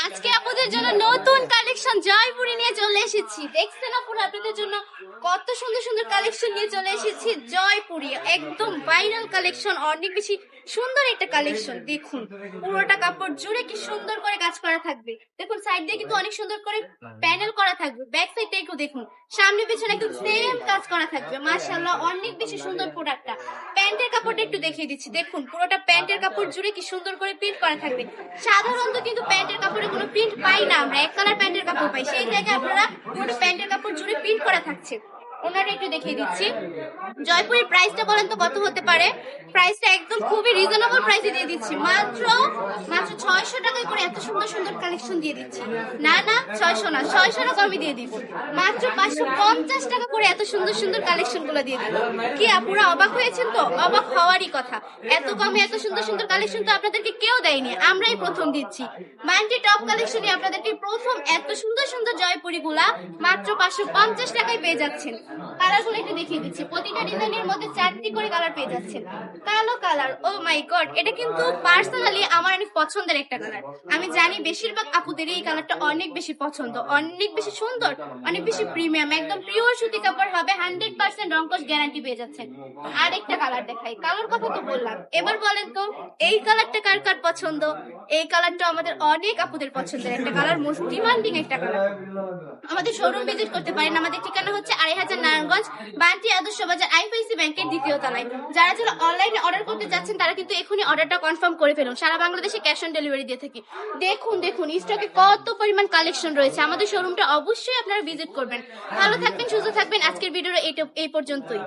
আজকে আপনাদের জন্য নতুন কালেকশন জয়পুরি নিয়ে চলে এসেছি। দেখছেন আপনারা, আপনাদের জন্য কত সুন্দর সুন্দর কালেকশন নিয়ে চলে এসেছি। জয়পুরি একদম ভাইরাল কালেকশন, অনেক বেশি সুন্দর একটা কালেকশন। দেখুন পুরোটা কাপড় জুড়ে কি সুন্দর করে কাজ করা থাকবে। দেখুন সাইড দিয়ে কিন্তু অনেক সুন্দর করে প্যানেল করা থাকবে। ব্যাক সাইড থেকে দেখুন, সামনে পিছনে একদম সেম কাজ করা থাকবে। মাশাআল্লাহ, অনেক বেশি সুন্দর প্রোডাক্টটা। প্যান্টের কাপড়টা একটু দেখিয়ে দিচ্ছি। দেখুন পুরোটা প্যান্টের কাপড় জুড়ে কি সুন্দর করে প্রিন্ট করা থাকবে। সাধারণত কিন্তু প্যান্টের কাপড়ে কোনো প্রিন্ট পাই না আমরা, এক কালার প্যান্টের কাপড় পাই। সেই জায়গায় আপনারা পুরো প্যান্টের কাপড় জুড়ে প্রিন্ট করা থাকছে। ওনারা একটু দেখিয়ে দিচ্ছি। জয়পুরের প্রাইসটা বলেন তো কত হতে পারে? প্রাইসটা একদম খুবই রিজনেবল প্রাইসে দিয়ে দিচ্ছি। মাত্র 600 টাকায় করে এত সুন্দর সুন্দর কালেকশন দিয়ে দিচ্ছি। না না 600 না, 600 টাকা আমি দিয়ে দিচ্ছি। মাত্র 550 টাকা করে এত সুন্দর সুন্দর কালেকশন গুলো দিয়ে দিচ্ছি। কি আপুরা অবাক হয়েছেন তো? অবাক হওয়ারই কথা। এত কমে এত সুন্দর সুন্দর কালেকশন তো আপনাদেরকে কেউ দেয়নি, আমরাই প্রথম দিচ্ছি। মাইন্ডি টপ কালেকশনে আপনাদেরকে প্রথম এত সুন্দর সুন্দর জয়পুরি গুলা মাত্র 550 টাকায় পেয়ে যাচ্ছেন। কালার গুলো একটু দেখিয়ে দিচ্ছি। প্রতিটা ডিজাইনের মধ্যে 4টি করে কালার পেয়ে যাচ্ছেন। কালো কালার, ও মাই গড, এটা কিন্তু পার্সোনালি আমার অনেক পছন্দের একটা কালার। আমি জানি বেশিরভাগ আপুদের এই কালারটা অনেক বেশি পছন্দ, অনেক বেশি সুন্দর, অনেক বেশি প্রিমিয়াম, একদম পিওর সুতি কাপড় হবে। 100% রংকশ গ্যারান্টি পেয়ে যাচ্ছেন। আর একটা কালার দেখাই। কালার কথা তো বললাম, এবার বলেন তো এই কালারটা কার কার পছন্দ? এই কালারটা আমাদের অনেক আপুদের পছন্দের একটা কালার, মোস্ট ডিমান্ডিং একটা কালার। আমাদের শোরুম ভিজিট করতে পারেন। আমাদের ঠিকানা হচ্ছে 2500 নারায়ণগঞ্জ, বান্টি আদর্শ বাজার, আইপিসি ব্যাংকের দ্বিতীয় তলায়। যারা যারা অনলাইনে অর্ডার করতে যাচ্ছেন তারা কিন্তু এখনই অর্ডারটা কনফার্ম করে ফেলুন। সারা বাংলাদেশে ক্যাশ অন ডেলিভারি দিয়ে থাকি। দেখুন দেখুন স্টকে কত পরিমাণ কালেকশন রয়েছে। আমাদের শোরুমটা অবশ্যই আপনারা ভিজিট করবেন। ভালো থাকবেন, সুস্থ থাকবেন। আজকের ভিডিওটা এই পর্যন্তই।